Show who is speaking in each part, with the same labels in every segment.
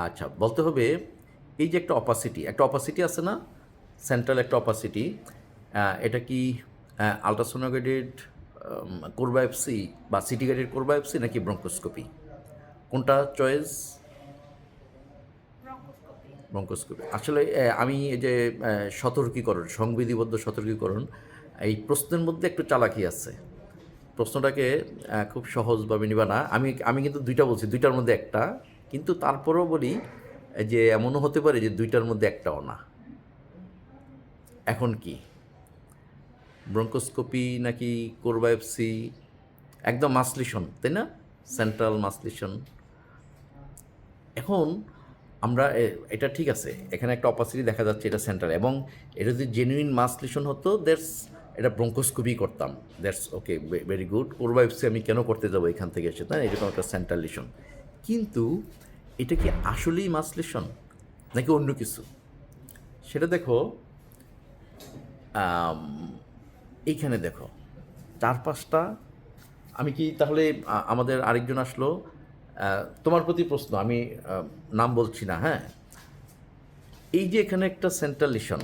Speaker 1: আচ্ছা, বলতে হবে এই যে একটা অপাসিটি আছে না? সেন্ট্রাল একটা অপাসিটি, এটা কি আল্ট্রাসোনোগ্রেডেড কোর বায়োপসি বা সিটি গাইডেড কোর বায়োপসি নাকি ব্রঙ্কোস্কোপি? কোনটা চয়েস?
Speaker 2: ব্রঙ্কোস্কোপি।
Speaker 1: ব্রঙ্কোস্কোপি। আসলে আমি এই যে সতর্কীকরণ, সংবিধিবদ্ধ সতর্কীকরণ, এই প্রশ্নের মধ্যে একটু চালাকি আছে। প্রশ্নটাকে খুব সহজভাবে নিবা না। আমি কিন্তু ২ টা বলছি, ২ টার মধ্যে একটা। কিন্তু তারপরেও বলি যে এমনও হতে পারে যে ২ টার মধ্যে একটাও না। এখন কি? ব্রঙ্কোস্কোপি নাকি কোর বায়োপসি? একদম মাসলিশন, তাই না? সেন্ট্রাল মাসলিশন। এখন আমরা এটা ঠিক আছে। এখানে একটা অপাসিটি দেখা যাচ্ছে, এটা সেন্ট্রাল, এবং এটা যদি জেনুইন মাসলিশন হতো, এটা ব্রঙ্কোস্কোপি করতাম। That's okay, very good. Core biopsy আমি কেন করতে যাবো এখান থেকে এসে, তাই না? এরকম একটা সেন্ট্রাল লিশন। কিন্তু এটা কি আসলেই মাসলিশন নাকি অন্য কিছু? সেটা দেখো, আম, এইখানে দেখো ৪-৫টা। আমি কি তাহলে, আমাদের আরেকজন আসলো, তোমার প্রতি প্রশ্ন, আমি নাম বলছি না, হ্যাঁ। এই যে এখানে একটা সেন্ট্রাল লিশন,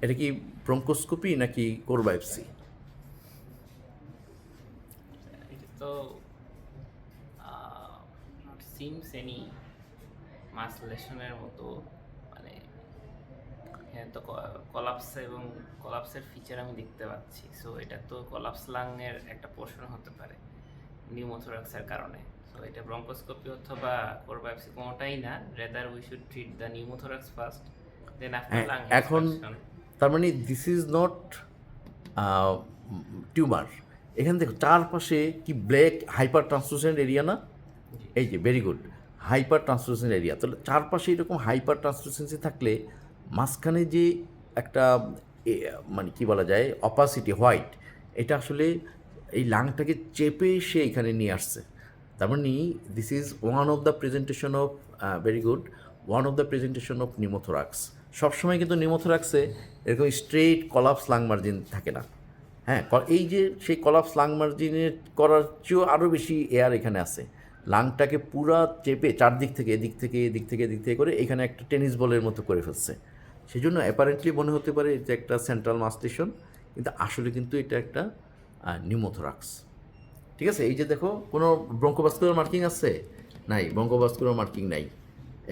Speaker 1: এটা কি ব্রঙ্কোস্কোপি নাকি কোর বায়োপসি?
Speaker 3: এটা তো নট সিমস এনি মাসলেশনের মতো, মানে এখানে তো কলাপস এবং কলাপসের ফিচার আমি দেখতে পাচ্ছি, সো এটা তো কলাপস লাংয়ের একটা পোর্শন হতে পারে নিউমোথোরাক্সের কারণে। সো এটা ব্রঙ্কোস্কোপি অথবা কোর বায়োপসি কোনোটাই না, rather we should treat the pneumothorax first, then after
Speaker 1: হ্যাঁ,
Speaker 3: লাং
Speaker 1: এখন
Speaker 3: এক্সট্রাকশন।
Speaker 1: তার মানে দিস ইজ নট টিউমার। এখানে দেখো চারপাশে কি ব্ল্যাক হাইপার ট্রান্সলুসেন্ট এরিয়া না?
Speaker 3: জি।
Speaker 1: এই যে very good, hyper translucent area. তাহলে চারপাশে এরকম হাইপার ট্রান্সলুসেন্সি থাকলে মাঝখানে যে একটা এ, মানে কি বলা যায়, অপাসিটি হোয়াইট, এটা আসলে এই লাংটাকে চেপে সে এখানে নিয়ে আসছে। তার মানে this is one of the presentation of, very good, one of the presentation of pneumothorax. সবসময় কিন্তু নিউমোথোরাক্সে এরকম স্ট্রেইট কলাপস লাং মার্জিন থাকে না। হ্যাঁ, এই যে সেই কলাপস লাং মার্জিনের করার চেয়েও আরও বেশি এয়ার এখানে আছে। লাংটাকে পুরা চেপে চারদিক থেকে, এদিক থেকে, এদিক থেকে, এদিক থেকে করে এখানে একটা টেনিস বলের মতো করে ফেলছে। সেই জন্য অ্যাপারেন্টলি মনে হতে পারে এটা একটা সেন্ট্রাল মাস্টেশন, কিন্তু আসলে কিন্তু এটা একটা নিউমোথোরাক্স। ঠিক আছে? এই যে দেখো, কোনো ব্রঙ্কোভাস্কুলার মার্কিং আছে? নাই, ব্রঙ্কোভাস্কুলার মার্কিং নাই।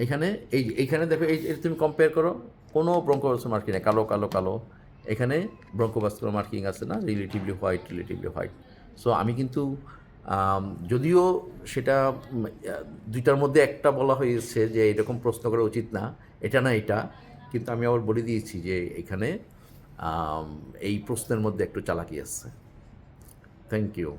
Speaker 1: এখানে এইখানে দেখো, এই তুমি কম্পেয়ার করো, কোনো ব্রঙ্কোভাস্কুলার মার্কিং নেই, কালো কালো কালো। এখানে ব্রঙ্কোভাস্কুলার মার্কিং আছে না, relatively white, relatively white. So আমি কিন্তু, যদিও সেটা ২টার মধ্যে একটা বলা হয়েছে যে এরকম প্রশ্ন করা উচিত না, এটা না এটা, কিন্তু আমি আবার বলে দিয়েছি যে এখানে এই প্রশ্নের মধ্যে একটু চালাকি আছে। Thank you.